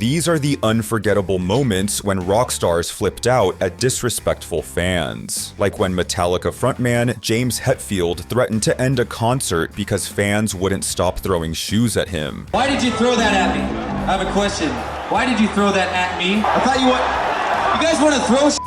These are the unforgettable moments when rock stars flipped out at disrespectful fans. Like when Metallica frontman James Hetfield threatened to end a concert because fans wouldn't stop throwing shoes at him. Why did you throw that at me? I have a question. Why did you throw that at me? I thought you guys want to throw shit?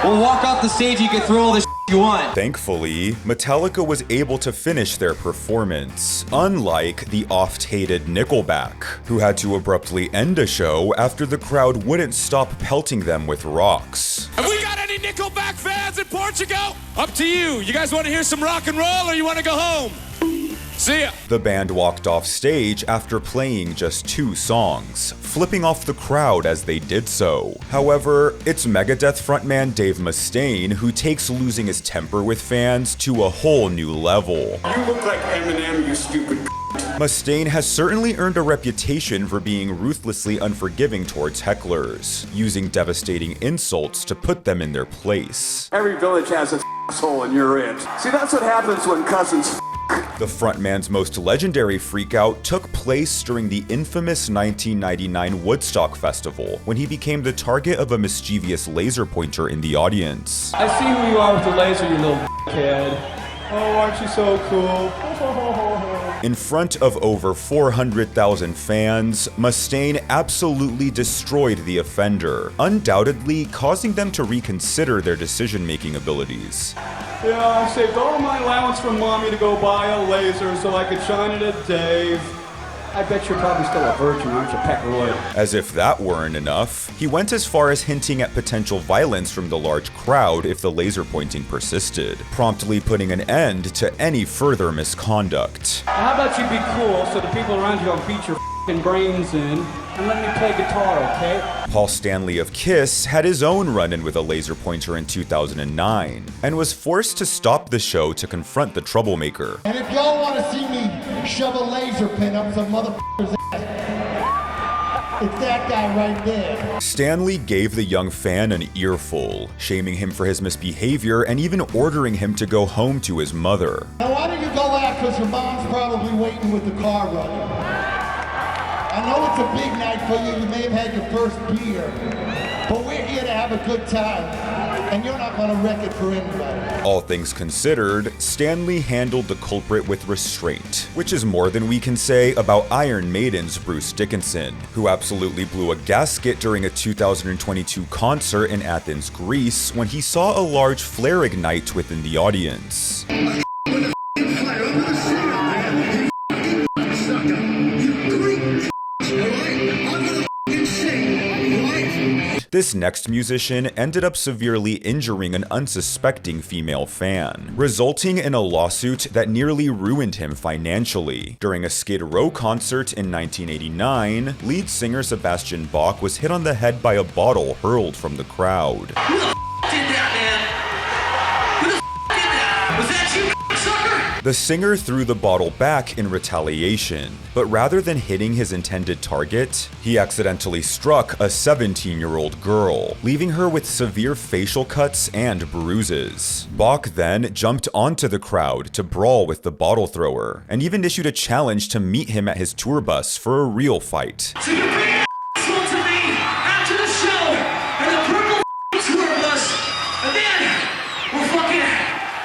We'll walk off the stage, you can throw all the shit you want. Thankfully, Metallica was able to finish their performance, unlike the oft-hated Nickelback, who had to abruptly end a show after the crowd wouldn't stop pelting them with rocks. Have we got any Nickelback fans in Portugal? Up to you. You guys want to hear some rock and roll or you want to go home? See ya. The band walked off stage after playing just 2 songs, flipping off the crowd as they did so. However, it's Megadeth frontman Dave Mustaine who takes losing his temper with fans to a whole new level. You look like Eminem, you stupid. Mustaine has certainly earned a reputation for being ruthlessly unforgiving towards hecklers, using devastating insults to put them in their place. Every village has a asshole and you're it. See, that's what happens when cousins. The frontman's most legendary freakout took place during the infamous 1999 Woodstock Festival, when he became the target of a mischievous laser pointer in the audience. I see who you are with the laser, you little kid. Oh, aren't you so cool? In front of over 400,000 fans, Mustaine absolutely destroyed the offender, undoubtedly causing them to reconsider their decision-making abilities. Yeah, I saved all my allowance from mommy to go buy a laser so I could shine it at Dave. I bet you're probably still a virgin, aren't you, Pecoroid? As if that weren't enough, he went as far as hinting at potential violence from the large crowd if the laser pointing persisted, promptly putting an end to any further misconduct. How about you be cool so the people around you don't beat your f***ing brains in and let me play guitar, okay? Paul Stanley of Kiss had his own run-in with a laser pointer in 2009, and was forced to stop the show to confront the troublemaker. And if y'all want to see me shove a laser pin up some motherfucker's ass, it's that guy right there. Stanley gave the young fan an earful, shaming him for his misbehavior and even ordering him to go home to his mother. Now why don't you go out, because your mom's probably waiting with the car running. I know it's a big night for you, you may have had your first beer, but we're here to have a good time, and you're not gonna wreck it for anybody. All things considered, Stanley handled the culprit with restraint, which is more than we can say about Iron Maiden's Bruce Dickinson, who absolutely blew a gasket during a 2022 concert in Athens, Greece, when he saw a large flare ignite within the audience. This next musician ended up severely injuring an unsuspecting female fan, resulting in a lawsuit that nearly ruined him financially. During a Skid Row concert in 1989, lead singer Sebastian Bach was hit on the head by a bottle hurled from the crowd. Who the f*** did that, man? Who the f*** did that? Was that you, sucker? The singer threw the bottle back in retaliation, but rather than hitting his intended target, he accidentally struck a 17-year-old girl, leaving her with severe facial cuts and bruises. Bach then jumped onto the crowd to brawl with the bottle thrower, and even issued a challenge to meet him at his tour bus for a real fight. So you bring an asshole to me after the show and the purple tour bus, and then we'll fucking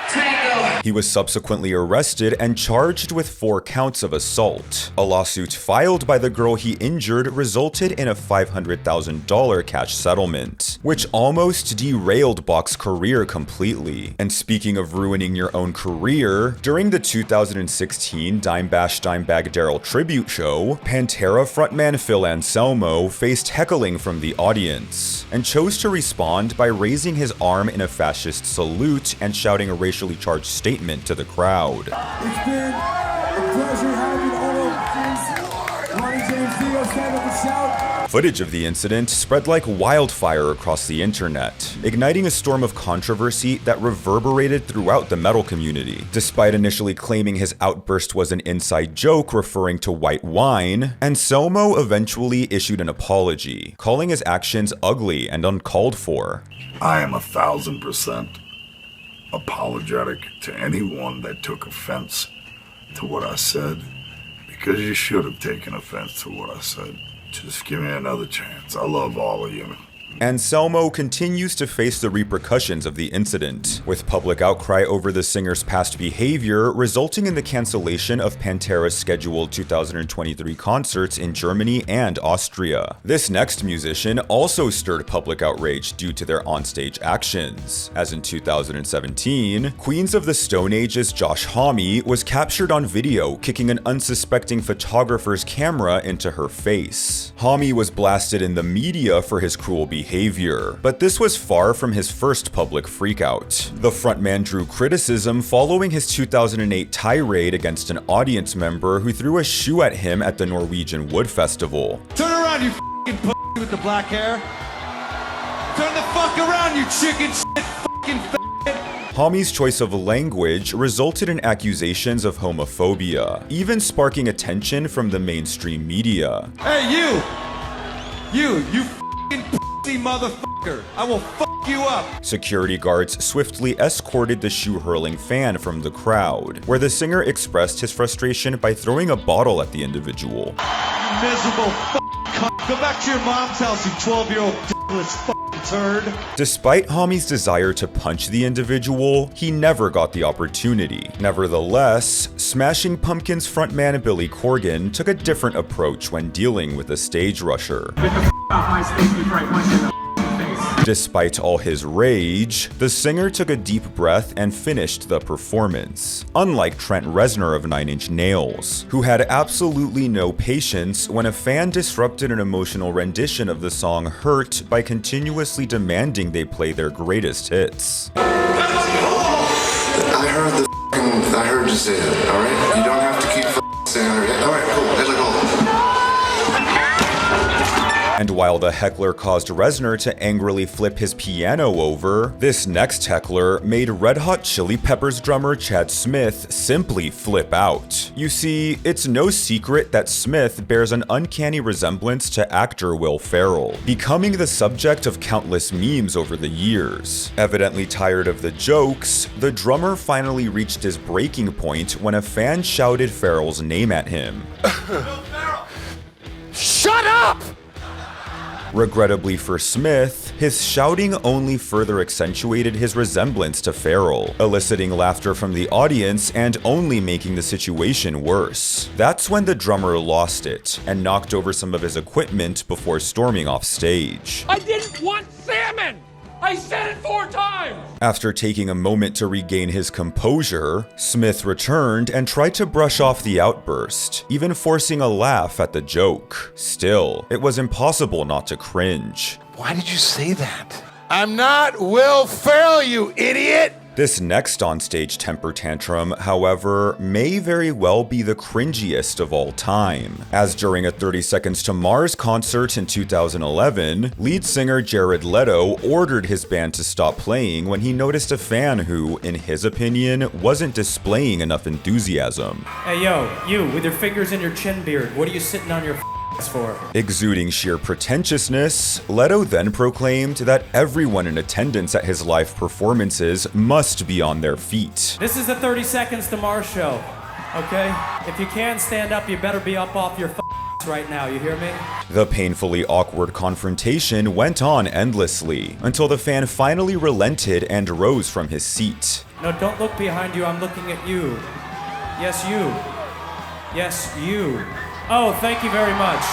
tango. He was subsequently arrested and charged with 4 counts of assault. A lawsuit filed by the girl he injured resulted in a $500,000 cash settlement, which almost derailed Bach's career completely. And speaking of ruining your own career, during the 2016 Dimebag Darrell tribute show, Pantera frontman Phil Anselmo faced heckling from the audience, and chose to respond by raising his arm in a fascist salute and shouting a racially charged statement to the crowd. It's been a pleasure having all of Ronnie James Dio stand up and shout. Footage of the incident spread like wildfire across the internet, igniting a storm of controversy that reverberated throughout the metal community. Despite initially claiming his outburst was an inside joke referring to white wine, Anselmo eventually issued an apology, calling his actions ugly and uncalled for. I am 1,000% apologetic to anyone that took offense to what I said, because you should have taken offense to what I said. Just give me another chance. I love all of you. Anselmo continues to face the repercussions of the incident, with public outcry over the singer's past behavior resulting in the cancellation of Pantera's scheduled 2023 concerts in Germany and Austria. This next musician also stirred public outrage due to their onstage actions, as in 2017, Queens of the Stone Age's Josh Homme was captured on video kicking an unsuspecting photographer's camera into her face. Homme was blasted in the media for his cruel behavior, but this was far from his first public freakout. The frontman drew criticism following his 2008 tirade against an audience member who threw a shoe at him at the Norwegian Wood Festival. Turn around, you f***ing pussy with the black hair. Turn the fuck around, you chicken shit f***ing f***. Homme's choice of language resulted in accusations of homophobia, even sparking attention from the mainstream media. Hey, you f***ing pussy motherfucker. I will fuck you up. Security guards swiftly escorted the shoe-hurling fan from the crowd, where the singer expressed his frustration by throwing a bottle at the individual. You miserable f***ing cunt. Go back to your mom's house, you 12-year-old dickless f***ing turd. Despite Homme's desire to punch the individual, he never got the opportunity. Nevertheless, Smashing Pumpkins frontman Billy Corgan took a different approach when dealing with a stage rusher. Get the f*** off my stage before I punch you in the face. Despite all his rage, the singer took a deep breath and finished the performance, unlike Trent Reznor of 9 Inch Nails, who had absolutely no patience when a fan disrupted an emotional rendition of the song Hurt by continuously demanding they play their greatest hits. I heard you say that, alright? You don't have to keep saying it. Alright, cool. Here's a goal. And while the heckler caused Reznor to angrily flip his piano over, this next heckler made Red Hot Chili Peppers drummer Chad Smith simply flip out. You see, it's no secret that Smith bears an uncanny resemblance to actor Will Ferrell, becoming the subject of countless memes over the years. Evidently tired of the jokes, the drummer finally reached his breaking point when a fan shouted Ferrell's name at him. Shut up! Regrettably for Smith, his shouting only further accentuated his resemblance to Ferrell, eliciting laughter from the audience and only making the situation worse. That's when the drummer lost it and knocked over some of his equipment before storming off stage. I didn't want salmon! I said it 4 times! After taking a moment to regain his composure, Smith returned and tried to brush off the outburst, even forcing a laugh at the joke. Still, it was impossible not to cringe. Why did you say that? I'm not Will Ferrell, you idiot! This next onstage temper tantrum, however, may very well be the cringiest of all time, as during a 30 Seconds to Mars concert in 2011, lead singer Jared Leto ordered his band to stop playing when he noticed a fan who, in his opinion, wasn't displaying enough enthusiasm. Hey yo, you with your fingers in your chin beard, what are you sitting on your for? Exuding sheer pretentiousness, Leto then proclaimed that everyone in attendance at his live performances must be on their feet. This is the 30 Seconds to Mars show, okay? If you can stand up, you better be up off your right now, you hear me? The painfully awkward confrontation went on endlessly, until the fan finally relented and rose from his seat. No, don't look behind you, I'm looking at you. Yes, you. Yes, you. Oh, thank you very much.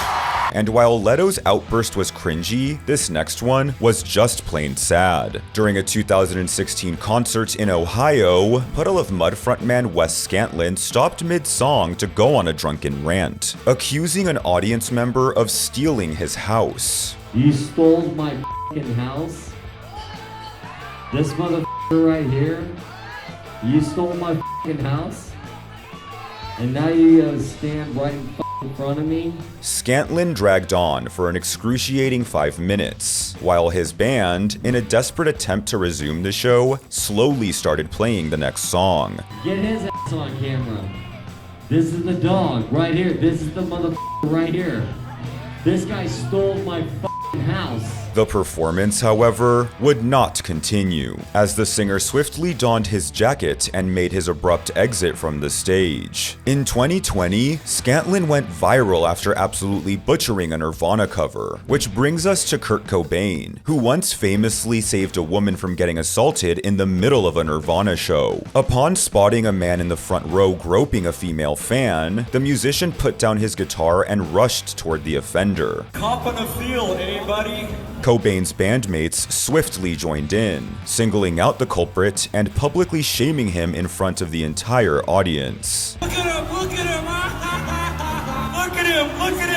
And while Leto's outburst was cringy, this next one was just plain sad. During a 2016 concert in Ohio, Puddle of Mudd frontman Wes Scantlin stopped mid-song to go on a drunken rant, accusing an audience member of stealing his house. You stole my f***ing house? This motherfucker right here? You stole my f***ing house? And now you gotta stand right in front of me? Scantlin dragged on for an excruciating 5 minutes, while his band, in a desperate attempt to resume the show, slowly started playing the next song. Get his ass on camera. This is the dog right here. This is the motherfucker right here. This guy stole my house. The performance, however, would not continue, as the singer swiftly donned his jacket and made his abrupt exit from the stage. In 2020, Scantlin went viral after absolutely butchering a Nirvana cover, which brings us to Kurt Cobain, who once famously saved a woman from getting assaulted in the middle of a Nirvana show. Upon spotting a man in the front row groping a female fan, the musician put down his guitar and rushed toward the offender. Cop on the field, anybody? Cobain's bandmates swiftly joined in, singling out the culprit and publicly shaming him in front of the entire audience. Look at him, look at him, look at him, look at him.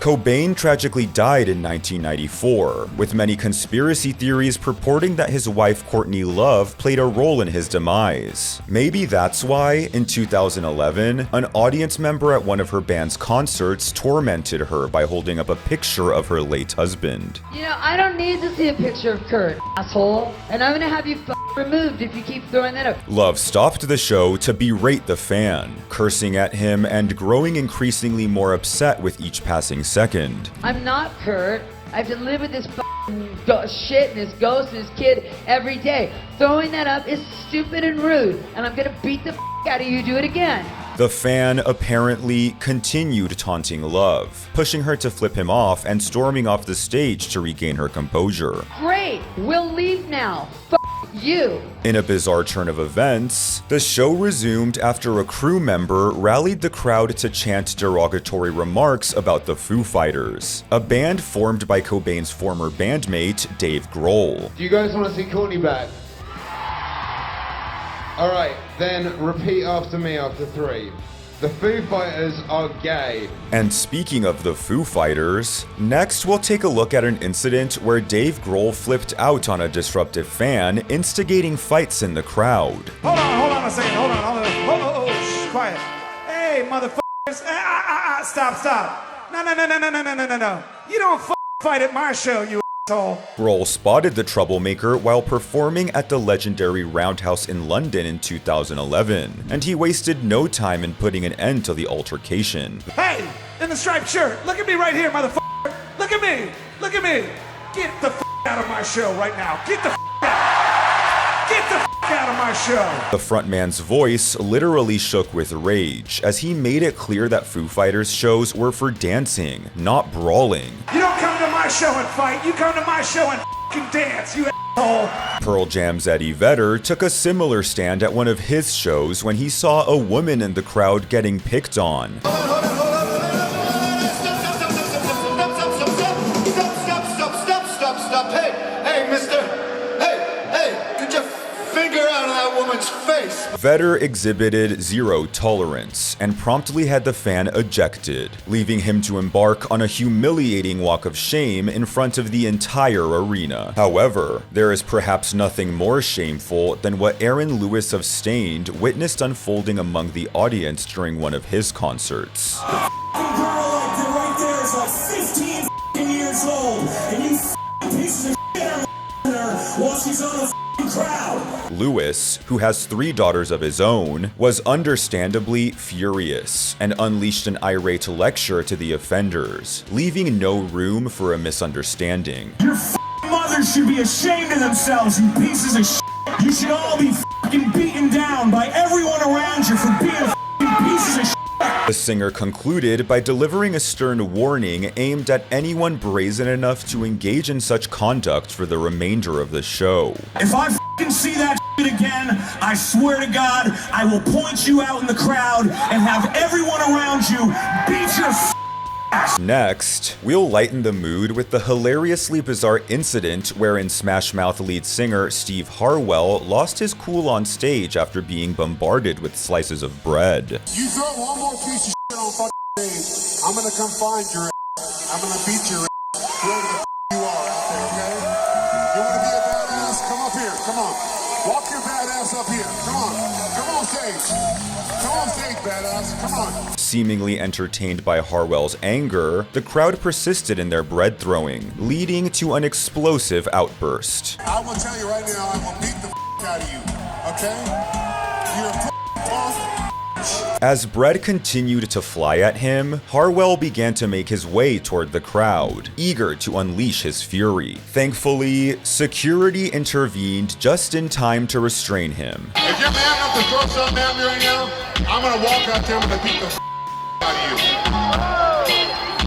Cobain tragically died in 1994, with many conspiracy theories purporting that his wife Courtney Love played a role in his demise. Maybe that's why, in 2011, an audience member at one of her band's concerts tormented her by holding up a picture of her late husband. You know, I don't need to see a picture of Kurt, asshole, and I'm gonna have you removed if you keep throwing that up. Love stopped the show to berate the fan, cursing at him and growing increasingly more upset with each passing second. I'm not Kurt. I have to live with this shit and this ghost and this kid every day. Throwing that up is stupid and rude, and I'm gonna beat the out of you. Do it again. The fan apparently continued taunting Love, pushing her to flip him off and storming off the stage to regain her composure. Great, we'll leave now. You. In a bizarre turn of events, the show resumed after a crew member rallied the crowd to chant derogatory remarks about the Foo Fighters, a band formed by Cobain's former bandmate, Dave Grohl. Do you guys want to see Courtney back? Alright, then repeat after me after 3. The Foo Fighters are gay. And speaking of the Foo Fighters, next we'll take a look at an incident where Dave Grohl flipped out on a disruptive fan, instigating fights in the crowd. Hold on a second, hold on. Shh, quiet. Hey, motherfuckers, stop. No. You don't fight at my show, you asshole. Grohl spotted the troublemaker while performing at the legendary Roundhouse in London in 2011, and he wasted no time in putting an end to the altercation. Hey, in the striped shirt, look at me right here, motherfucker. Look at me. Get the out of my show right now. Get the out of my show. The frontman's voice literally shook with rage as he made it clear that Foo Fighters shows were for dancing, not brawling. You don't come to my show and fight, you come to my show and fucking dance, you asshole. Pearl Jam's Eddie Vedder took a similar stand at one of his shows when he saw a woman in the crowd getting picked on. Stop. Hey, mister. Hey, get your finger out of that woman's face. Vedder exhibited zero tolerance and promptly had the fan ejected, leaving him to embark on a humiliating walk of shame in front of the entire arena. However, there is perhaps nothing more shameful than what Aaron Lewis of Stained witnessed unfolding among the audience during one of his concerts. The girl right there is like 15 years old, and you pieces of shit are her while she's on the crowd. Lewis, who has 3 daughters of his own, was understandably furious and unleashed an irate lecture to the offenders, leaving no room for a misunderstanding. Your mothers should be ashamed of themselves, you pieces of shit. You should all be beaten down by everyone around you for being pieces of shit. The singer concluded by delivering a stern warning aimed at anyone brazen enough to engage in such conduct for the remainder of the show. If I see that shit again, I swear to God, I will point you out in the crowd and have everyone around you beat your ass. Next, we'll lighten the mood with the hilariously bizarre incident wherein Smash Mouth lead singer Steve Harwell lost his cool on stage after being bombarded with slices of bread. You throw one more piece of shit on fucking stage, I'm gonna come find your ass. I'm gonna beat your ass wherever the you are out there, okay? You wanna be a badass? Come up here, come on. Walk your badass up here, come on stage. Come on stage, badass, come on. Seemingly entertained by Harwell's anger, the crowd persisted in their bread throwing, leading to an explosive outburst. I will tell you right now, I will beat the out of you, okay? You're a punk, As bread continued to fly at him, Harwell began to make his way toward the crowd, eager to unleash his fury. Thankfully, security intervened just in time to restrain him. If you're man enough to throw something at me right now, I'm gonna walk out there and beat the out of you.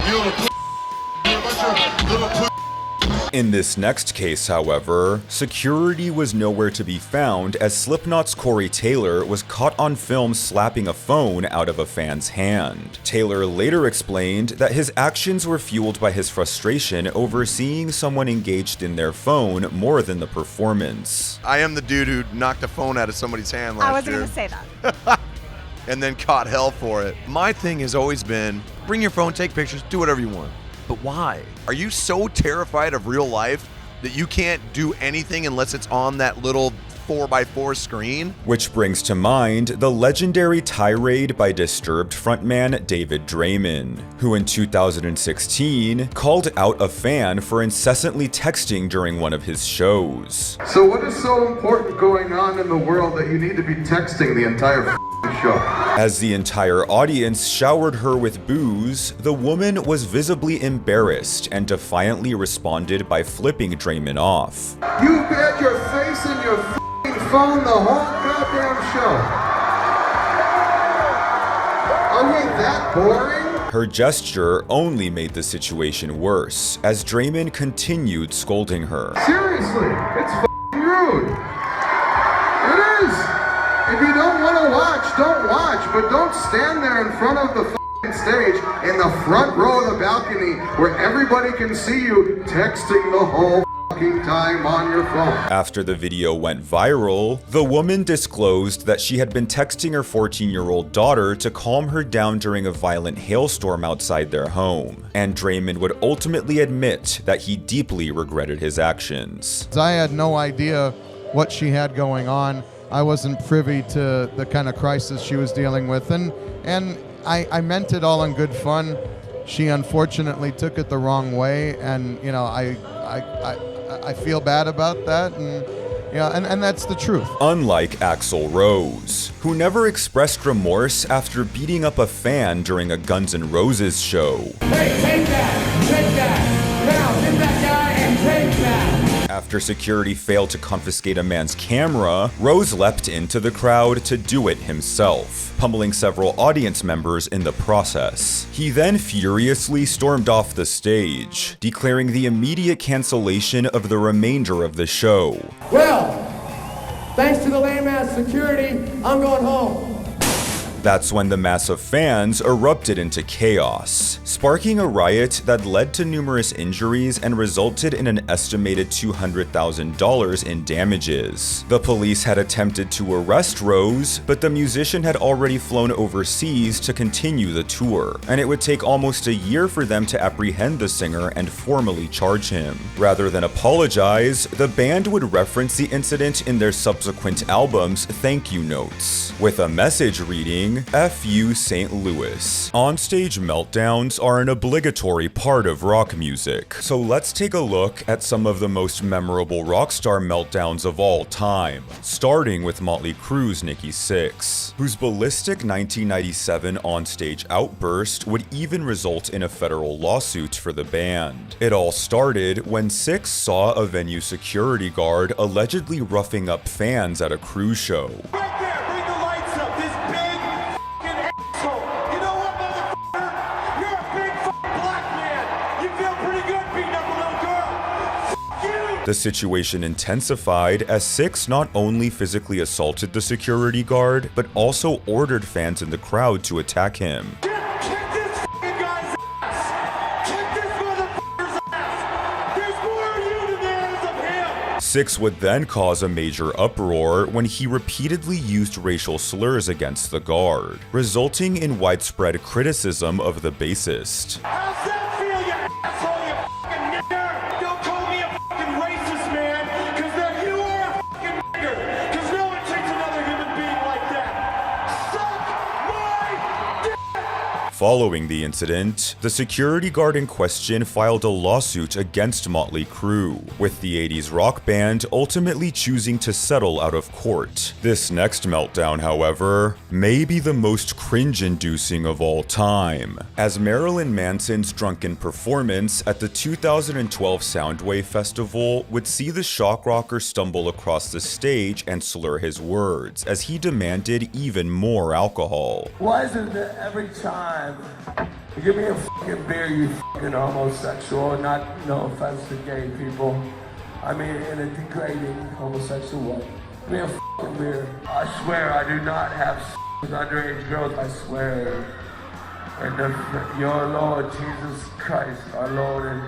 You little you're a bunch of little In this next case, however, security was nowhere to be found as Slipknot's Corey Taylor was caught on film slapping a phone out of a fan's hand. Taylor later explained that his actions were fueled by his frustration over seeing someone engaged in their phone more than the performance. I am the dude who knocked a phone out of somebody's hand last year. I wasn't going to say that. And then caught hell for it. My thing has always been, bring your phone, take pictures, do whatever you want. But why? Are you so terrified of real life that you can't do anything unless it's on that little 4x4 screen? Which brings to mind the legendary tirade by Disturbed frontman David Draymond, who in 2016 called out a fan for incessantly texting during one of his shows. So what is so important going on in the world that you need to be texting the entire show? As the entire audience showered her with boos, the woman was visibly embarrassed and defiantly responded by flipping Draymond off. You've had your face in your phone the whole goddamn show. Are we that boring? Her gesture only made the situation worse, as Draymond continued scolding her. Seriously, it's rude. It is. If you don't want to watch, don't watch, but don't stand there in front of the stage in the front row of the balcony where everybody can see you texting the whole time on your phone. After the video went viral, the woman disclosed that she had been texting her 14-year-old daughter to calm her down during a violent hailstorm outside their home, and Draymond would ultimately admit that he deeply regretted his actions. I had no idea what she had going on. I wasn't privy to the kind of crisis she was dealing with, and I meant it all in good fun. She unfortunately took it the wrong way, and you know, I feel bad about that, and that's the truth. Unlike Axl Rose, who never expressed remorse after beating up a fan during a Guns N' Roses show. Hey, take that, now hit that guy and take that. After security failed to confiscate a man's camera, Rose leapt into the crowd to do it himself, pummeling several audience members in the process. He then furiously stormed off the stage, declaring the immediate cancellation of the remainder of the show. Well, thanks to the lame-ass security, I'm going home. That's when the mass of fans erupted into chaos, sparking a riot that led to numerous injuries and resulted in an estimated $200,000 in damages. The police had attempted to arrest Rose, but the musician had already flown overseas to continue the tour, and it would take almost a year for them to apprehend the singer and formally charge him. Rather than apologize, the band would reference the incident in their subsequent album's thank you notes, with a message reading, F you St. Louis. Onstage meltdowns are an obligatory part of rock music, so let's take a look at some of the most memorable rockstar meltdowns of all time, starting with Motley Crue's Nikki Sixx, whose ballistic 1997 onstage outburst would even result in a federal lawsuit for the band. It all started when Sixx saw a venue security guard allegedly roughing up fans at a Crue show. The situation intensified as Sixx not only physically assaulted the security guard, but also ordered fans in the crowd to attack him. Sixx would then cause a major uproar when he repeatedly used racial slurs against the guard, resulting in widespread criticism of the bassist. Following the incident, the security guard in question filed a lawsuit against Motley Crue, with the 80s rock band ultimately choosing to settle out of court. This next meltdown, however, may be the most cringe-inducing of all time, as Marilyn Manson's drunken performance at the 2012 Soundwave Festival would see the shock rocker stumble across the stage and slur his words as he demanded even more alcohol. Why is it that every time you give me a fucking beer, you fucking homosexual? Not, no offense to gay people. I mean, in a degrading homosexual way. Give me a fucking beer. I swear I do not have sex with underage girls, I swear. And your Lord Jesus Christ, our Lord and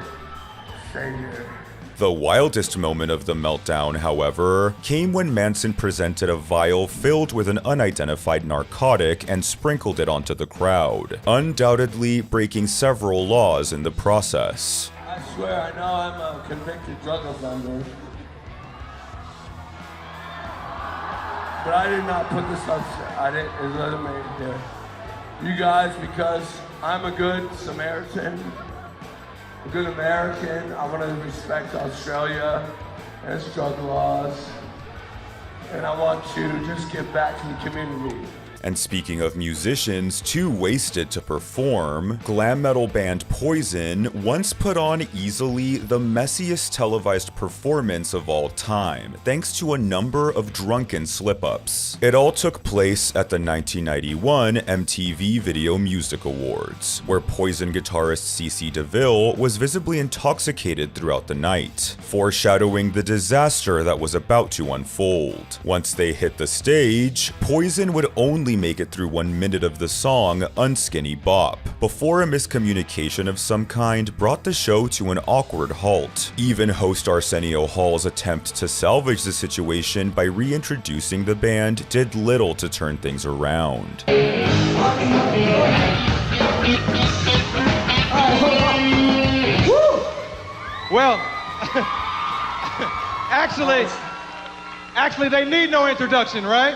Savior. The wildest moment of the meltdown, however, came when Manson presented a vial filled with an unidentified narcotic and sprinkled it onto the crowd, undoubtedly breaking several laws in the process. I swear, I know I'm a convicted drug offender. But I did not put this up. I didn't, it wasn't made here. You guys, because I'm a good Samaritan, a good American, I want to respect Australia and its drug laws, and I want you to just give back to the community. And speaking of musicians too wasted to perform, glam metal band Poison once put on easily the messiest televised performance of all time, thanks to a number of drunken slip-ups. It all took place at the 1991 MTV Video Music Awards, where Poison guitarist CeCe DeVille was visibly intoxicated throughout the night, foreshadowing the disaster that was about to unfold. Once they hit the stage, Poison would only make it through 1 minute of the song Unskinny Bop, before a miscommunication of some kind brought the show to an awkward halt. Even host Arsenio Hall's attempt to salvage the situation by reintroducing the band did little to turn things around. Well, actually, they need no introduction, right?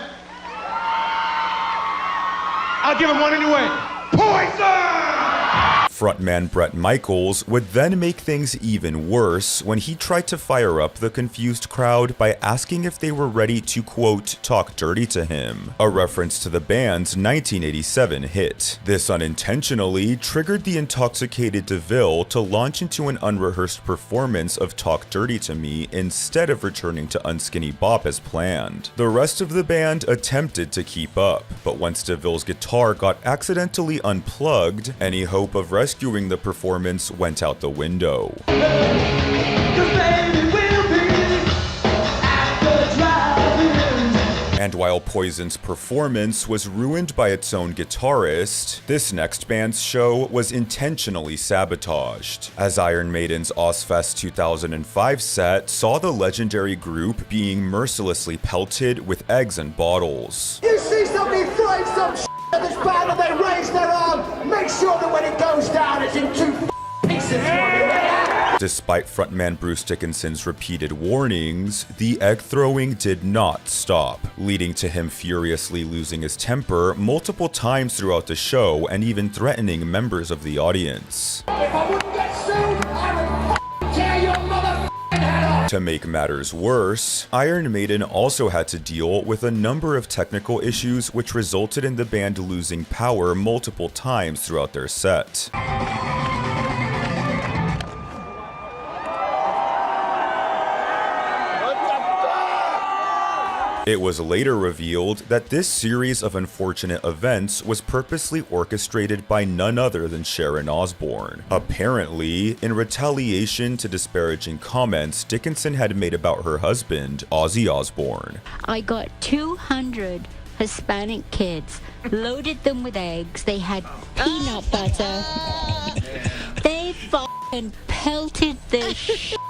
I'll give him one anyway. Poison! Frontman Bret Michaels would then make things even worse when he tried to fire up the confused crowd by asking if they were ready to, quote, talk dirty to him, a reference to the band's 1987 hit. This unintentionally triggered the intoxicated DeVille to launch into an unrehearsed performance of Talk Dirty to Me instead of returning to Unskinny Bop as planned. The rest of the band attempted to keep up, but once DeVille's guitar got accidentally unplugged, any hope of rescuing the performance went out the window. And while Poison's performance was ruined by its own guitarist, this next band's show was intentionally sabotaged, as Iron Maiden's Ozfest 2005 set saw the legendary group being mercilessly pelted with eggs and bottles. You see somebody throwing some shit at this band and they raise their arm, make sure that when it goes down it's in 2 pieces. Despite frontman Bruce Dickinson's repeated warnings, the egg throwing did not stop, leading to him furiously losing his temper multiple times throughout the show and even threatening members of the audience. If I wouldn't get sued, I would tear your motherfucking head off. To make matters worse, Iron Maiden also had to deal with a number of technical issues which resulted in the band losing power multiple times throughout their set. It was later revealed that this series of unfortunate events was purposely orchestrated by none other than Sharon Osbourne. Apparently, in retaliation to disparaging comments Dickinson had made about her husband, Ozzy Osbourne. I got 200 Hispanic kids, loaded them with eggs, they had peanut butter, they fucking pelted the shit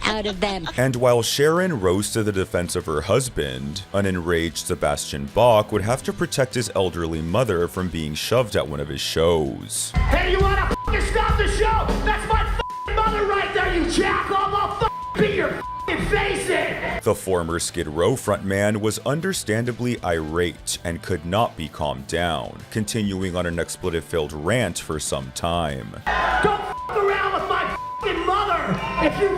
out of them. And while Sharon rose to the defense of her husband, an enraged Sebastian Bach would have to protect his elderly mother from being shoved at one of his shows. Hey, you wanna fucking stop the show? That's my fucking mother right there, you jack off! I'll fucking beat your fucking face in! The former Skid Row frontman was understandably irate and could not be calmed down, continuing on an expletive-filled rant for some time. Don't f*** around with my f***ing mother if you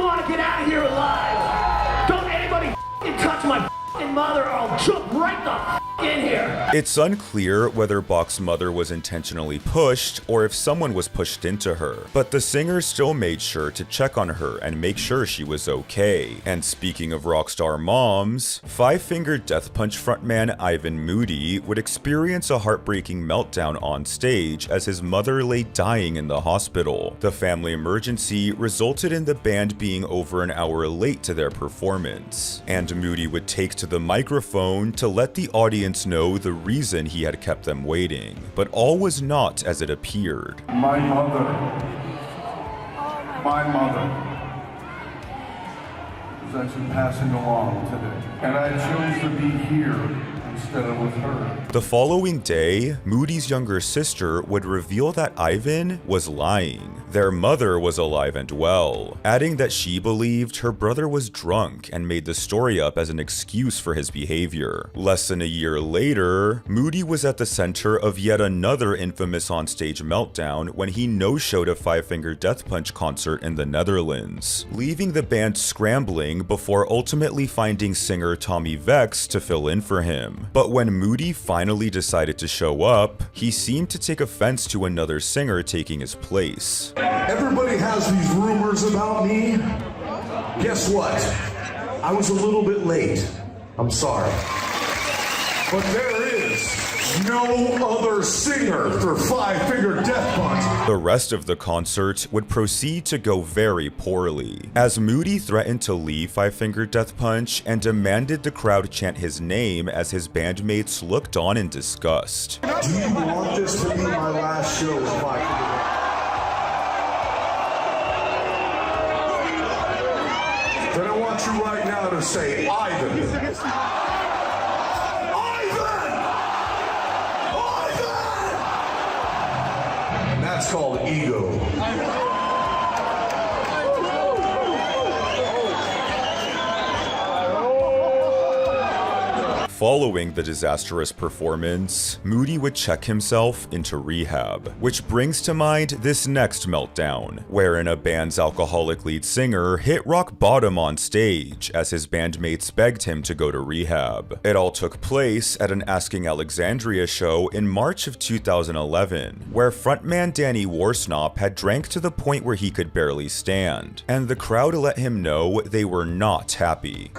want to get out of here alive. Don't anybody f***ing touch my f***ing mother or I'll jump right the f*** in here. It's unclear whether Bach's mother was intentionally pushed or if someone was pushed into her, but the singer still made sure to check on her and make sure she was okay. And speaking of rockstar moms, Five Finger Death Punch frontman Ivan Moody would experience a heartbreaking meltdown on stage as his mother lay dying in the hospital. The family emergency resulted in the band being over an hour late to their performance, and Moody would take to the microphone to let the audience know the reason he had kept them waiting, but all was not as it appeared. My mother is actually passing along today, and I chose to be here instead of with her. The following day, Moody's younger sister would reveal that Ivan was lying. Their mother was alive and well, adding that she believed her brother was drunk and made the story up as an excuse for his behavior. Less than a year later, Moody was at the center of yet another infamous onstage meltdown when he no-showed a Five Finger Death Punch concert in the Netherlands, leaving the band scrambling before ultimately finding singer Tommy Vex to fill in for him. But when Moody finally decided to show up, he seemed to take offense to another singer taking his place. Everybody has these rumors about me. Guess what? I was a little bit late. I'm sorry. But there is no other singer for Five Finger Death Punch. The rest of the concert would proceed to go very poorly, as Moody threatened to leave Five Finger Death Punch and demanded the crowd chant his name as his bandmates looked on in disgust. Do you want this to be my last show with Five Finger Death Punch? Then I want you right now to say, Ivan. That's called ego. Following the disastrous performance, Moody would check himself into rehab, which brings to mind this next meltdown, wherein a band's alcoholic lead singer hit rock bottom on stage as his bandmates begged him to go to rehab. It all took place at an Asking Alexandria show in March of 2011, where frontman Danny Warsnop had drank to the point where he could barely stand, and the crowd let him know they were not happy.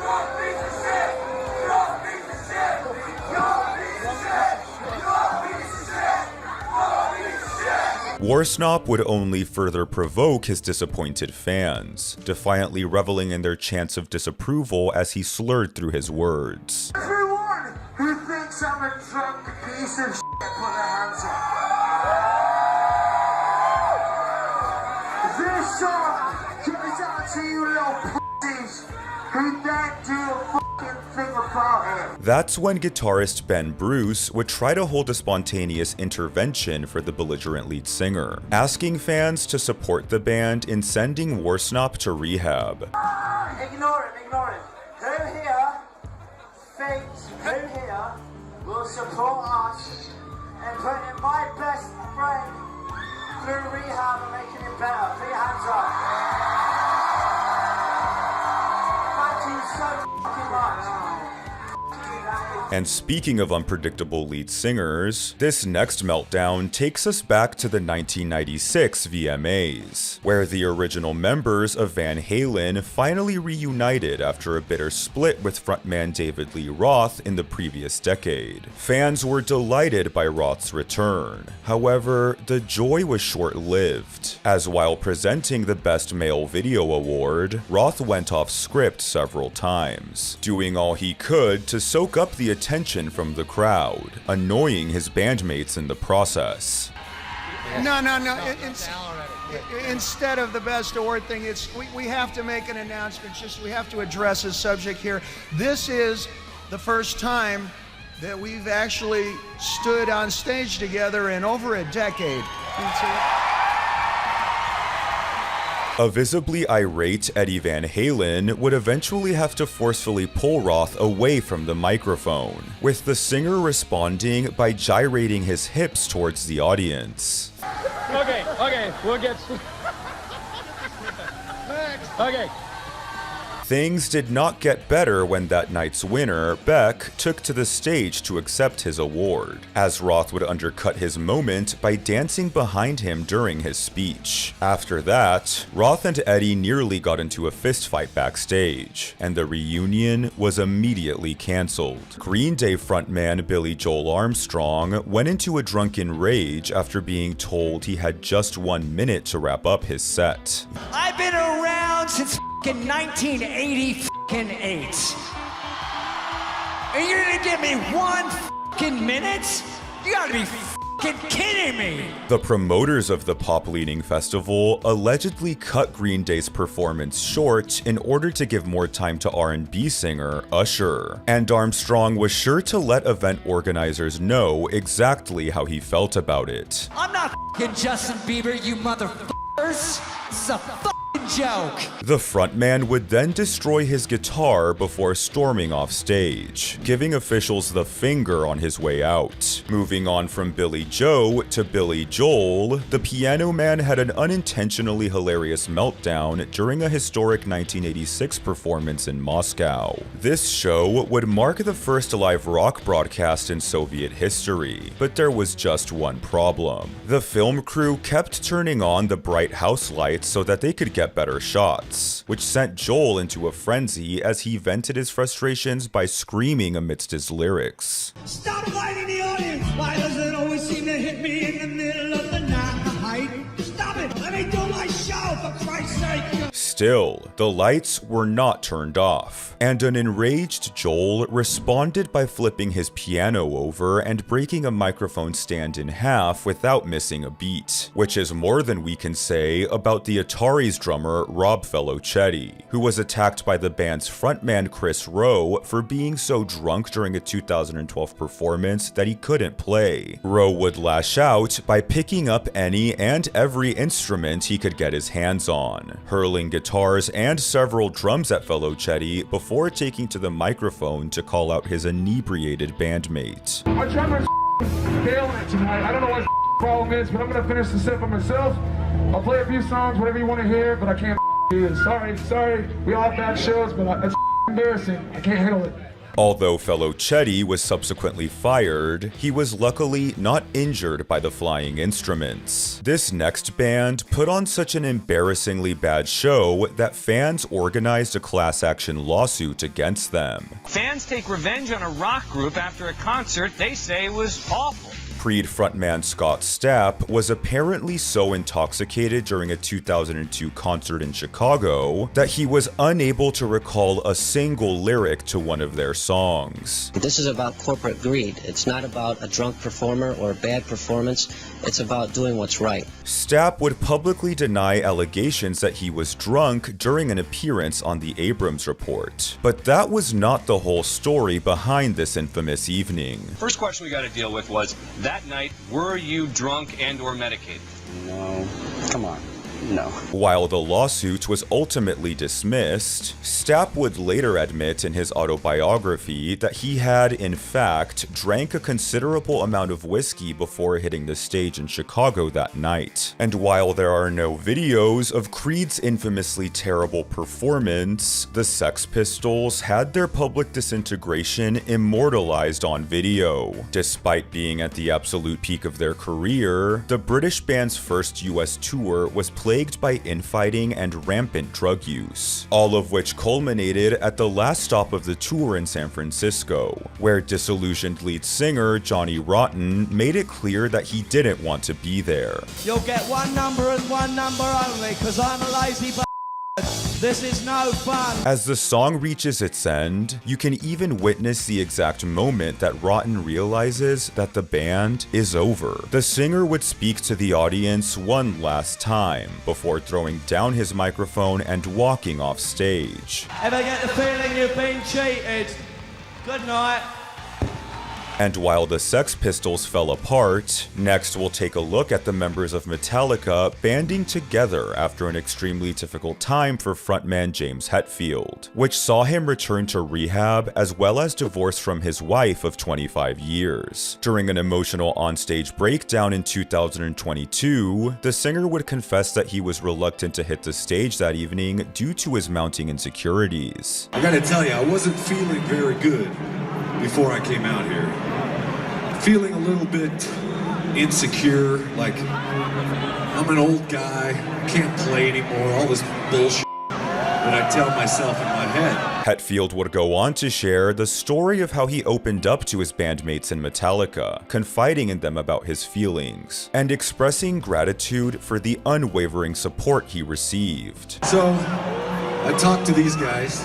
Warsnop would only further provoke his disappointed fans, defiantly reveling in their chants of disapproval as he slurred through his words. Everyone who thinks I'm a drunk piece of shit, put their hands up. This song goes out to you little pussies who don't do a fucking thing about it. That's when guitarist Ben Bruce would try to hold a spontaneous intervention for the belligerent lead singer, asking fans to support the band in sending Warsnop to rehab. Ignore him. Who here thinks who here will support us and putting my best friend through rehab and making him better? Put your hands up. Thank you so fucking much. And speaking of unpredictable lead singers, this next meltdown takes us back to the 1996 VMAs, where the original members of Van Halen finally reunited after a bitter split with frontman David Lee Roth in the previous decade. Fans were delighted by Roth's return. However, the joy was short-lived, as while presenting the Best Male Video Award, Roth went off script several times, doing all he could to soak up the attention from the crowd, annoying his bandmates in the process. No. Instead of the best award thing, we have to make an announcement. We have to address a subject here. This is the first time that we've actually stood on stage together in over a decade. A visibly irate Eddie Van Halen would eventually have to forcefully pull Roth away from the microphone, with the singer responding by gyrating his hips towards the audience. Okay, we'll get... Next. Okay. Things did not get better when that night's winner, Beck, took to the stage to accept his award, as Roth would undercut his moment by dancing behind him during his speech. After that, Roth and Eddie nearly got into a fistfight backstage, and the reunion was immediately cancelled. Green Day frontman Billy Joel Armstrong went into a drunken rage after being told he had just 1 minute to wrap up his set. I've been around since 1988. And you're gonna give me 1 minute? You gotta be kidding me! The promoters of the pop-leaning festival allegedly cut Green Day's performance short in order to give more time to R&B singer Usher. And Armstrong was sure to let event organizers know exactly how he felt about it. I'm not Justin Bieber, you motherfuckers! This is a joke. The frontman would then destroy his guitar before storming off stage, giving officials the finger on his way out. Moving on from Billy Joe to Billy Joel, the Piano Man had an unintentionally hilarious meltdown during a historic 1986 performance in Moscow. This show would mark the first live rock broadcast in Soviet history, but there was just one problem. The film crew kept turning on the bright house lights so that they could get better shots, which sent Joel into a frenzy as he vented his frustrations by screaming amidst his lyrics. Stop lighting the audience! Why does it always seem to hit me in the middle of the night? Stop it! Let me do my show, for Christ's sake! Still, the lights were not turned off, and an enraged Joel responded by flipping his piano over and breaking a microphone stand in half without missing a beat, which is more than we can say about the Atari's drummer Rob Felicetti, who was attacked by the band's frontman Chris Rowe for being so drunk during a 2012 performance that he couldn't play. Rowe would lash out by picking up any and every instrument he could get his hands on, hurling guitars and several drums at Felicetti before taking to the microphone to call out his inebriated bandmate. My drummer's failing it tonight. I don't know what the problem is, but I'm gonna finish the set by myself. I'll play a few songs, whatever you want to hear, but I can't do this. Sorry. We all have bad shows, but it's embarrassing. I can't handle it. Although Felicetti was subsequently fired, he was luckily not injured by the flying instruments. This next band put on such an embarrassingly bad show that fans organized a class action lawsuit against them. Fans take revenge on a rock group after a concert they say was awful. Creed frontman Scott Stapp was apparently so intoxicated during a 2002 concert in Chicago that he was unable to recall a single lyric to one of their songs. This is about corporate greed. It's not about a drunk performer or a bad performance. It's about doing what's right. Stapp would publicly deny allegations that he was drunk during an appearance on the Abrams Report. But that was not the whole story behind this infamous evening. First question we got to deal with was, that night, were you drunk and or medicated? No. Come on. No. While the lawsuit was ultimately dismissed, Stapp would later admit in his autobiography that he had, in fact, drank a considerable amount of whiskey before hitting the stage in Chicago that night. And while there are no videos of Creed's infamously terrible performance, the Sex Pistols had their public disintegration immortalized on video. Despite being at the absolute peak of their career, the British band's first US tour was plagued by infighting and rampant drug use, all of which culminated at the last stop of the tour in San Francisco, where disillusioned lead singer Johnny Rotten made it clear that he didn't want to be there. You'll get one number and one number only, cause I'm a lazy b****. This is no fun. As the song reaches its end, you can even witness the exact moment that Rotten realizes that the band is over. The singer would speak to the audience one last time before throwing down his microphone and walking off stage. Ever get the feeling you've been cheated? Good night. And while the Sex Pistols fell apart, next we'll take a look at the members of Metallica banding together after an extremely difficult time for frontman James Hetfield, which saw him return to rehab as well as divorce from his wife of 25 years. During an emotional onstage breakdown in 2022, the singer would confess that he was reluctant to hit the stage that evening due to his mounting insecurities. I gotta tell you, I wasn't feeling very good before I came out here. Feeling a little bit insecure, like I'm an old guy, can't play anymore, all this bullshit that I tell myself in my head. Hetfield would go on to share the story of how he opened up to his bandmates in Metallica, confiding in them about his feelings, and expressing gratitude for the unwavering support he received. So, I talked to these guys,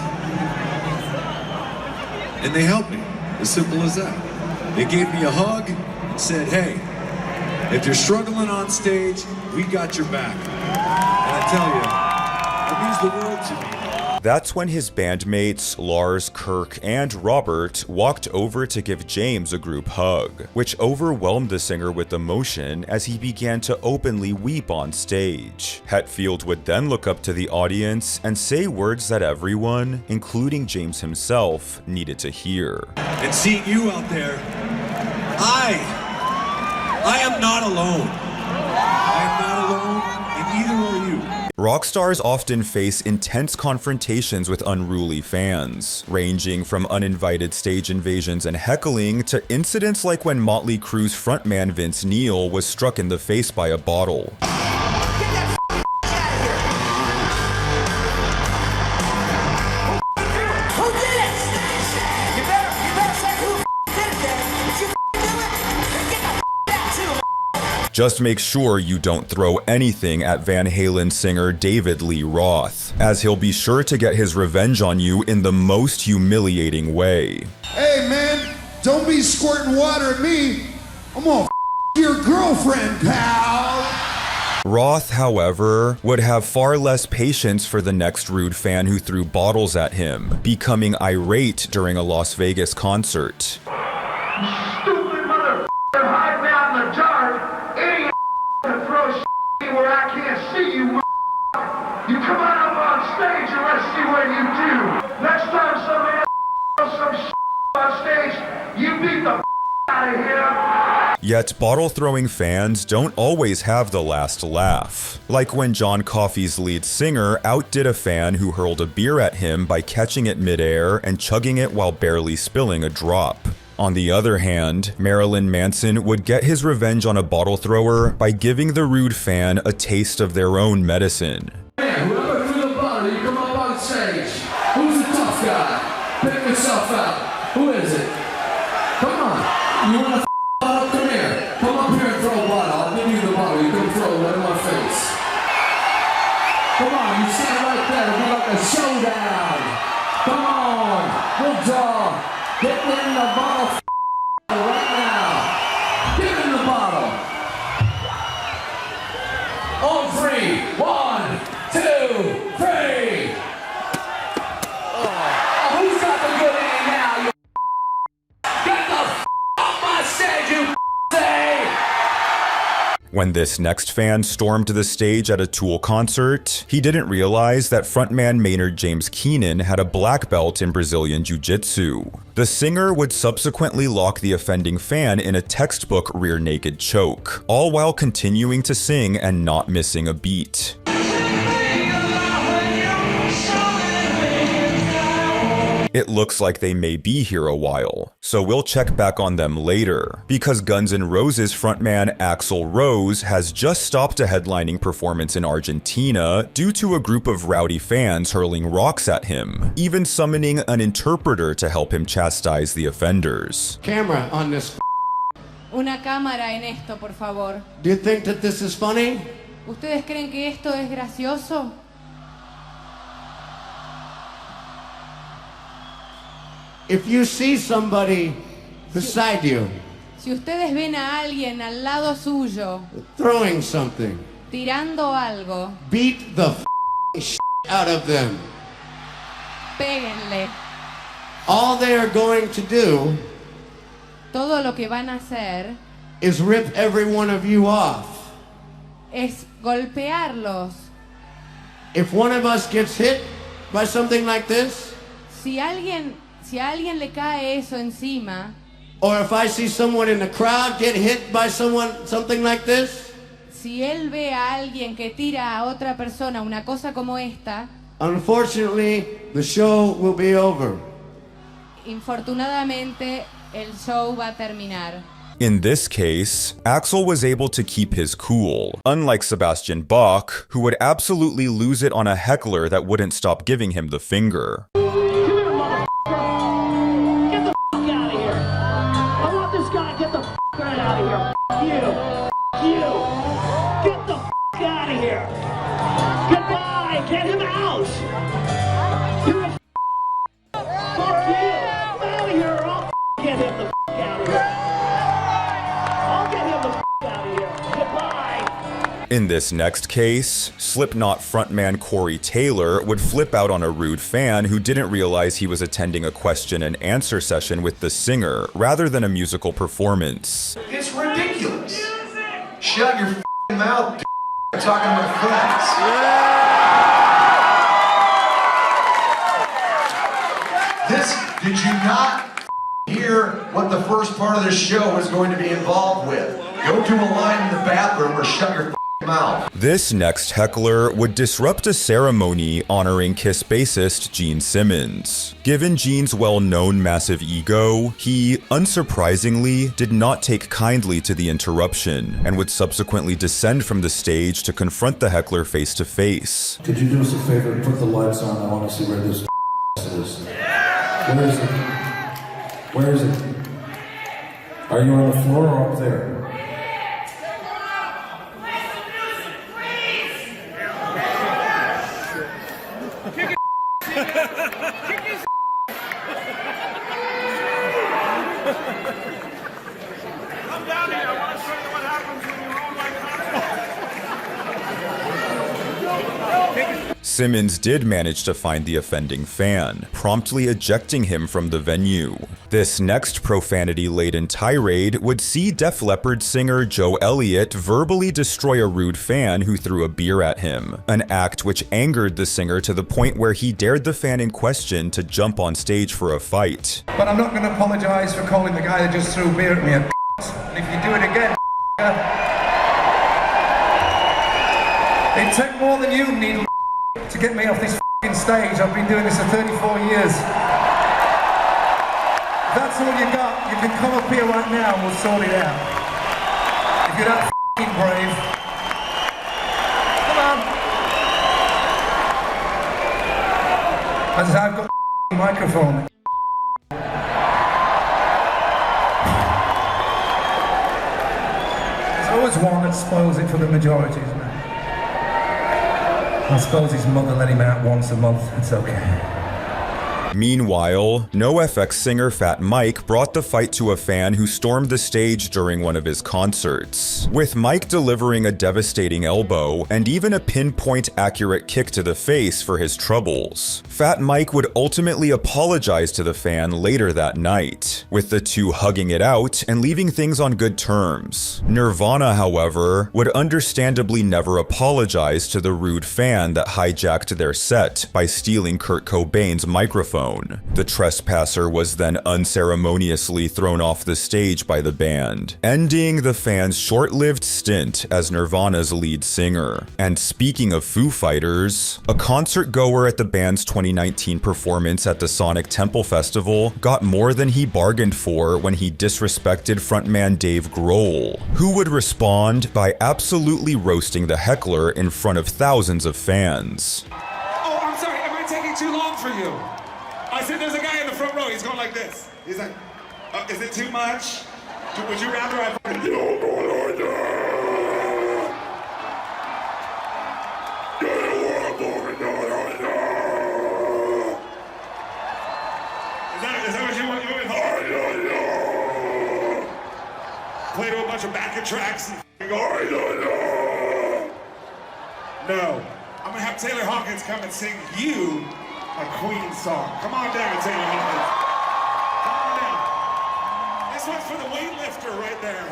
and they helped me, as simple as that. They gave me a hug and said, hey, if you're struggling on stage, we got your back. And I tell you, it means the world to me. That's when his bandmates Lars, Kirk, and Robert walked over to give James a group hug, which overwhelmed the singer with emotion as he began to openly weep on stage. Hetfield would then look up to the audience and say words that everyone, including James himself, needed to hear. And seeing you out there, I am not alone. I am not alone, and either are you. Rock stars often face intense confrontations with unruly fans, ranging from uninvited stage invasions and heckling to incidents like when Motley Crue's frontman Vince Neil was struck in the face by a bottle. Just make sure you don't throw anything at Van Halen singer David Lee Roth, as he'll be sure to get his revenge on you in the most humiliating way. Hey man, don't be squirting water at me. I'm gonna your girlfriend, pal. Roth, however, would have far less patience for the next rude fan who threw bottles at him, becoming irate during a Las Vegas concert. Stupid motherfucker hiding out in the dark. Idiot to throw shit where I can't see you. You come on up on stage and let's see what you do. Next time somebody throws some shit on stage, you beat the out of here. Yet bottle-throwing fans don't always have the last laugh. Like when John Coffey's lead singer outdid a fan who hurled a beer at him by catching it midair and chugging it while barely spilling a drop. On the other hand, Marilyn Manson would get his revenge on a bottle thrower by giving the rude fan a taste of their own medicine. Whoever threw the bottle, you come up on stage. Who's the tough guy? Pick yourself out. Who is it? Come on. You want to bottle? Come here. Come up here and throw a bottle. I'll give you the bottle. You can throw it right in my face. Come on, you stand right there. It'll be like a showdown. Come on. Good job. Get in the bottle right now. Get in the bottle. On three. 1, 2, 3. Who's got the good aim now? You get the off my stage, you say. When this next fan stormed the stage at a Tool concert, he didn't realize that frontman Maynard James Keenan had a black belt in Brazilian Jiu-Jitsu. The singer would subsequently lock the offending fan in a textbook rear naked choke, all while continuing to sing and not missing a beat. It looks like they may be here a while, so we'll check back on them later, because Guns N' Roses frontman Axl Rose has just stopped a headlining performance in Argentina due to a group of rowdy fans hurling rocks at him, even summoning an interpreter to help him chastise the offenders. Camera on this. Una cámara en esto, por favor. Do you think that this is funny? ¿Ustedes creen que esto es gracioso? If you see somebody beside you Si ustedes ven a alguien al lado suyo throwing something, tirando algo, beat the shit out of them. péguenle. All they are going to do todo lo que van a hacer is rip every one of you off. es golpearlos. If one of us gets hit by something like this, Si a alguien le cae eso encima, or if I see someone in the crowd get hit by something like this, si él ve a alguien que tira a otra persona una cosa como esta, unfortunately, the show will be over. infortunadamente el show va a terminar. In this case, Axl was able to keep his cool, unlike Sebastian Bach, who would absolutely lose it on a heckler that wouldn't stop giving him the finger. Get the f*** out of here. I want this guy to get the f*** right out of here. You. Get the f*** out of here. Goodbye. Get him out. You're a fuck you. Get out of here. I'll get him the f*** out of here. I'll get him the f*** out of here. Goodbye. In this next case, Slipknot frontman Corey Taylor would flip out on a rude fan who didn't realize he was attending a question and answer session with the singer rather than a musical performance. It's ridiculous. Shut your f***ing mouth, d***. I'm talking to my friends. Did you not hear what the first part of the show was going to be involved with? Go to a line in the bathroom or shut your mouth. This next heckler would disrupt a ceremony honoring Kiss bassist Gene Simmons. Given Gene's well-known massive ego, he, unsurprisingly, did not take kindly to the interruption and would subsequently descend from the stage to confront the heckler face to face. Could you do us a favor and put the lights on? I want to see where this is. Where is it? Where is it? Are you on the floor or up there? Simmons did manage to find the offending fan, promptly ejecting him from the venue. This next profanity-laden tirade would see Def Leppard singer Joe Elliott verbally destroy a rude fan who threw a beer at him, an act which angered the singer to the point where he dared the fan in question to jump on stage for a fight. But I'm not going to apologise for calling the guy that just threw a beer at me a and if you do it again, it took more than you need to get me off this f***ing stage. I've been doing this for 34 years. If that's all you got, you can come up here right now and we'll sort it out. If you're that f***ing brave. Come on. As I say, I've got a microphone. There's always one that spoils it for the majority, isn't there? I suppose his mother let him out once a month. It's okay. Meanwhile, NoFX singer Fat Mike brought the fight to a fan who stormed the stage during one of his concerts, with Mike delivering a devastating elbow and even a pinpoint accurate kick to the face for his troubles. Fat Mike would ultimately apologize to the fan later that night, with the two hugging it out and leaving things on good terms. Nirvana, however, would understandably never apologize to the rude fan that hijacked their set by stealing Kurt Cobain's microphone. The trespasser was then unceremoniously thrown off the stage by the band, ending the fan's short-lived stint as Nirvana's lead singer. And speaking of Foo Fighters, a concert goer at the band's 2019 performance at the Sonic Temple Festival got more than he bargained for when he disrespected frontman Dave Grohl, who would respond by absolutely roasting the heckler in front of thousands of fans. Oh, I'm sorry, am I taking too long for you? I said there's a guy in the front row, he's going like this. He's like, is it too much? Would you rather I fucking do Is that what you want? Play to a bunch of backup tracks and go, no. I'm gonna have Taylor Hawkins come and sing you a Queen song. Come on down, Taylor Hawkins. Come on down. This one's for the weightlifter right there.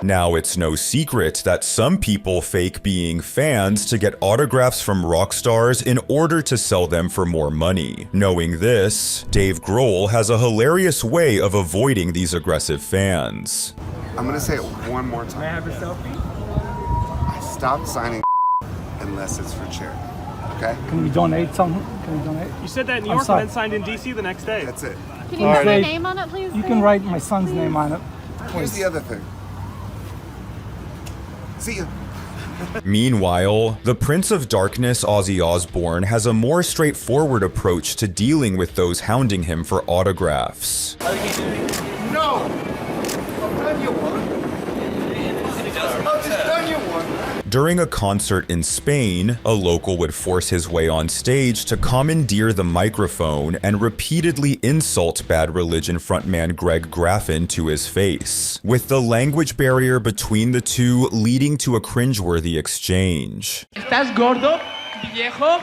Now, it's no secret that some people fake being fans to get autographs from rock stars in order to sell them for more money. Knowing this, Dave Grohl has a hilarious way of avoiding these aggressive fans. I'm gonna say it one more time. May I have a selfie? I stopped signing unless it's for charity. Okay? Can we donate something? Can we donate? You said that in New York and then signed in DC the next day. That's it. Can you write my name on it, please? You can write my son's name on it. Here's the other thing. See you. Meanwhile, the Prince of Darkness Ozzy Osbourne has a more straightforward approach to dealing with those hounding him for autographs. No! I've done you one. I've just done you one. During a concert in Spain, a local would force his way on stage to commandeer the microphone and repeatedly insult Bad Religion frontman Greg Graffin to his face, with the language barrier between the two leading to a cringeworthy exchange. ¿Estás gordo, viejo?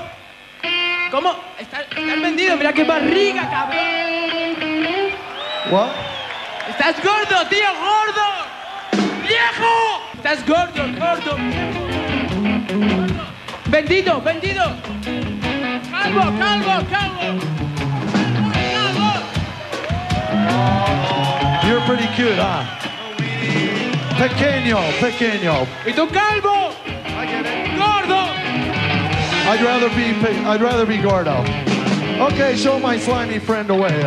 ¿Cómo? ¿Estás vendido? Mira qué barriga, cabrón. What? ¿Estás gordo, tío, gordo? ¡Viejo! ¿Estás gordo, gordo? Vendido, vendido. Calvo, calvo, calvo. Calvo. You're pretty cute, huh? Pequeño, pequeño. ¿Y tú calvo? I get it. Gordo. I'd rather be gordo. Okay, show my slimy friend a way.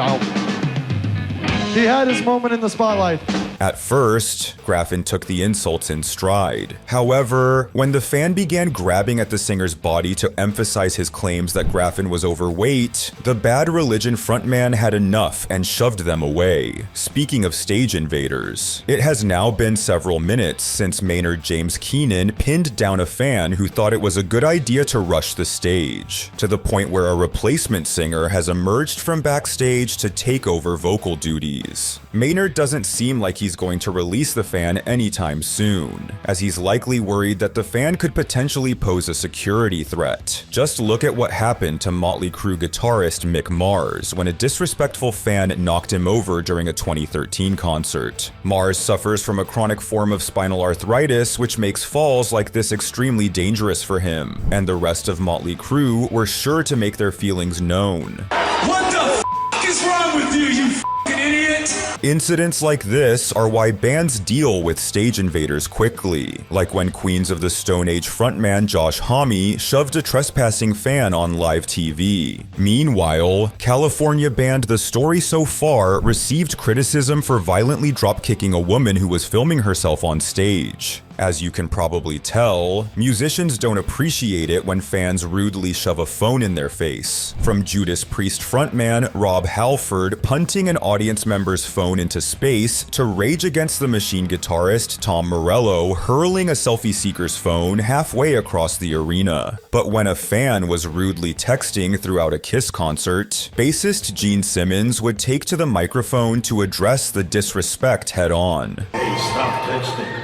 He had his moment in the spotlight. At first, Graffin took the insults in stride. However, when the fan began grabbing at the singer's body to emphasize his claims that Graffin was overweight, the Bad Religion frontman had enough and shoved them away. Speaking of stage invaders, it has now been several minutes since Maynard James Keenan pinned down a fan who thought it was a good idea to rush the stage, to the point where a replacement singer has emerged from backstage to take over vocal duties. Maynard doesn't seem like he's going to release the fan anytime soon, as he's likely worried that the fan could potentially pose a security threat. Just look at what happened to Motley Crue guitarist Mick Mars when a disrespectful fan knocked him over during a 2013 concert. Mars suffers from a chronic form of spinal arthritis, which makes falls like this extremely dangerous for him, and the rest of Motley Crue were sure to make their feelings known. What the f*** is wrong with you, you f***ing idiot? Incidents like this are why bands deal with stage invaders quickly, like when Queens of the Stone Age frontman Josh Homme shoved a trespassing fan on live TV. Meanwhile, California band The Story So Far received criticism for violently drop-kicking a woman who was filming herself on stage. As you can probably tell, musicians don't appreciate it when fans rudely shove a phone in their face. From Judas Priest frontman Rob Halford punting an audience member's phone into space, to Rage Against the Machine guitarist Tom Morello hurling a selfie seeker's phone halfway across the arena. But when a fan was rudely texting throughout a Kiss concert, bassist Gene Simmons would take to the microphone to address the disrespect head-on. Hey, stop texting.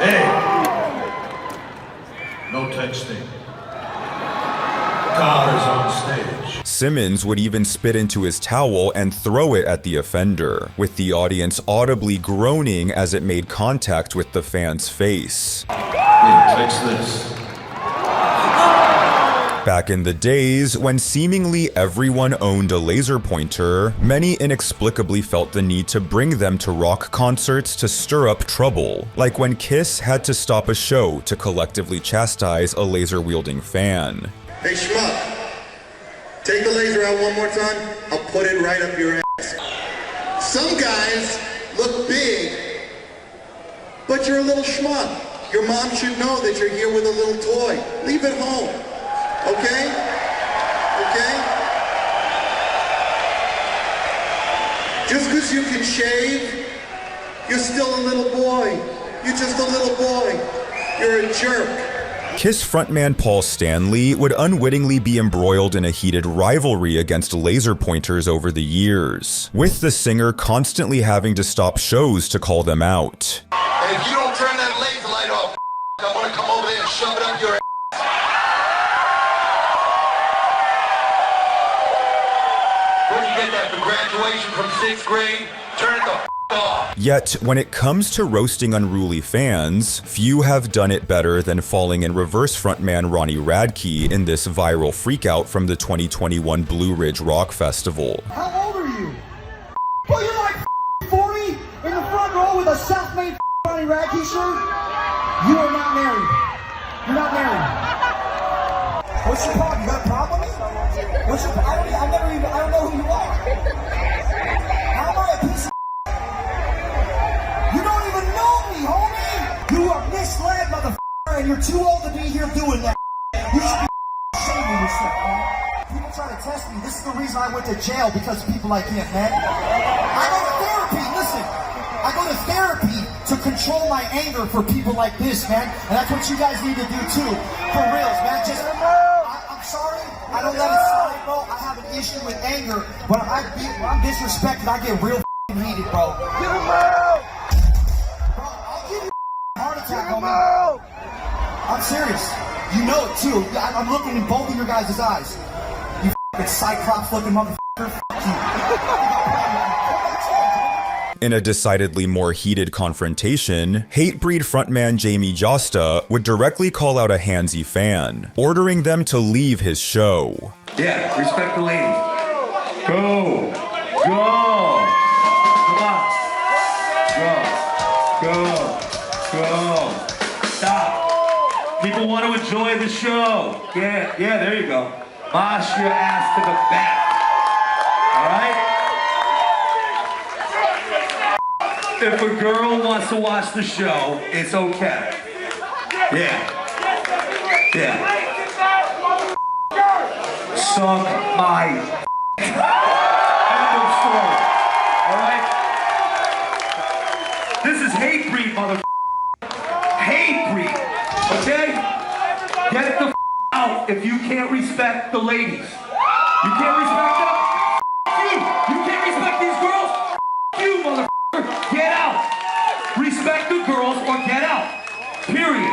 Hey! No texting. God is on stage. Simmons would even spit into his towel and throw it at the offender, with the audience audibly groaning as it made contact with the fan's face. Hey, text this. Back in the days when seemingly everyone owned a laser pointer, many inexplicably felt the need to bring them to rock concerts to stir up trouble, like when Kiss had to stop a show to collectively chastise a laser-wielding fan. Hey schmuck, take the laser out one more time, I'll put it right up your ass. Some guys look big, but you're a little schmuck. Your mom should know that you're here with a little toy. Leave it home. Okay? Okay? Just because you can shave, you're still a little boy. You're just a little boy. You're a jerk. Kiss frontman Paul Stanley would unwittingly be embroiled in a heated rivalry against laser pointers over the years, with the singer constantly having to stop shows to call them out. And if you don't turn that laser light off, I'm gonna come over there and shove it up your ass. after graduation from 6th grade. Turn it the f*** off. Yet, when it comes to roasting unruly fans, few have done it better than Falling in Reverse frontman Ronnie Radke in this viral freakout from the 2021 Blue Ridge Rock Festival. How old are you? Well, you're like 40 in the front row with a self-made Ronnie Radke shirt? You are not married. You're not married. What's your problem? You got a problem with me? What's your problem? I don't know who you are. How am I a piece of You don't even know me, homie! You are misled, motherfucker, and you're too old to be here doing that. You should be ashamed of yourself, man. People try to test me. This is the reason I went to jail, because of people like him, man. I go to therapy, listen. I go to therapy to control my anger for people like this, man. And that's what you guys need to do too. For reals, man. Just, I'm sorry. I don't let it slide, bro. I have an issue with anger. When I'm disrespected, I get real heated, bro. Get him out! Bro, I'll give you a heart attack, homie. I'm serious. You know it too. I'm looking in both of your guys' eyes. You f***ing Cyclops-looking motherfucker. Fuck you. In a decidedly more heated confrontation, Hatebreed frontman Jamie Josta would directly call out a handsy fan, ordering them to leave his show. Yeah, respect the ladies. Go. Go. Come on. Go. Stop. People want to enjoy the show. Yeah, there you go. Mosh your ass to the back. All right? If a girl wants to watch the show, it's okay. Yeah. Suck my end of story. Alright? This is Hatebreed, mother. Hatebreed. Okay? Get the out if you can't respect the ladies. You can't respect them? You can't respect these girls? You, mother. Get out! Respect the girls or get out. Period.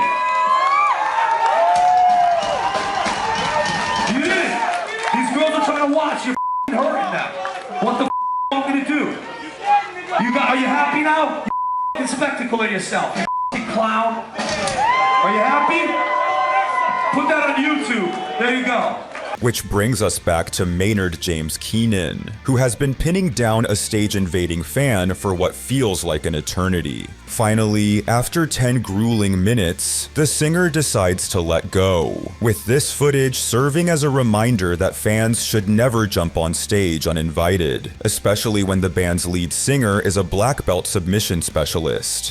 You did it. These girls are trying to watch. You're hurting them. What the want me to do? Are you happy now? You spectacle of yourself. You clown. Are you happy? Put that on YouTube. There you go. Which brings us back to Maynard James Keenan, who has been pinning down a stage-invading fan for what feels like an eternity. Finally, after 10 grueling minutes, the singer decides to let go, with this footage serving as a reminder that fans should never jump on stage uninvited, especially when the band's lead singer is a black belt submission specialist.